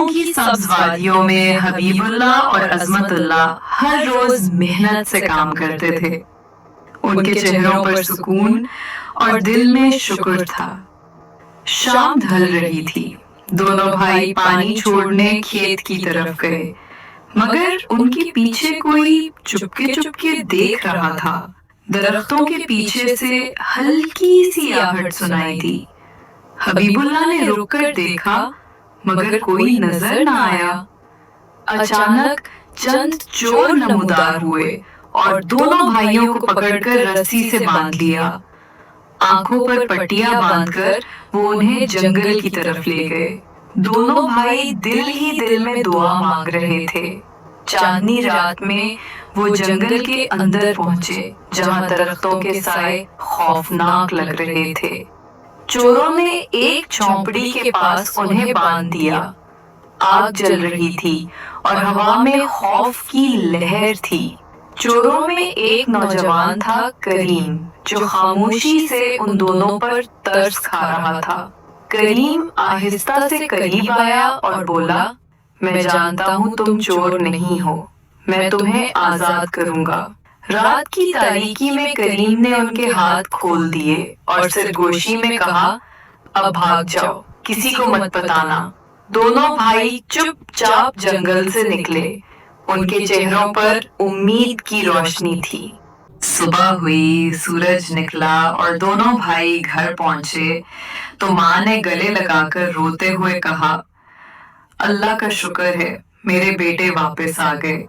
गांव की सब्ज वादियों में हबीबुल्लाह और अजमतुल्लाह हर रोज मेहनत से काम करते थे। उनके चेहरों पर सुकून और दिल में शुक्र था। शाम ढल रही थी। दोनों भाई पानी छोड़ने खेत की तरफ गए, मगर उनके पीछे कोई चुपके चुपके देख रहा था। दरख्तों के पीछे से हल्की सी आहट सुनाई दी। हबीबुल्लाह ने रुककर देखा, मगर कोई नजर न आया। अचानक चंद चोर नमूदार हुए और दोनों भाइयों को पकड़कर रस्सी से बांध लिया। आंखों पर पट्टियां बांधकर वो उन्हें जंगल की तरफ ले गए। दोनों भाई दिल ही दिल में दुआ मांग रहे थे। चांदनी रात में वो जंगल के अंदर पहुंचे, जहां दरख्तों के साए खौफनाक लग रहे थे। चोरों ने एक झोंपड़ी के पास उन्हें बांध दिया। आग जल रही थी और हवा में खौफ की लहर थी। चोरों में एक नौजवान था, करीम, जो खामोशी से उन दोनों पर तरस खा रहा था। करीम आहिस्ता से करीब आया और बोला, मैं जानता हूँ तुम चोर नहीं हो, मैं तुम्हें आजाद करूंगा। रात की तारीकी में करीम ने उनके हाथ खोल दिए और सरगोशी में कहा, अब भाग जाओ, किसी को मत बताना। दोनों भाई चुपचाप जंगल से निकले। उनके चेहरों पर उम्मीद की रोशनी थी। सुबह हुई, सूरज निकला और दोनों भाई घर पहुंचे तो माँ ने गले लगाकर रोते हुए कहा, अल्लाह का शुक्र है, मेरे बेटे वापस आ गए।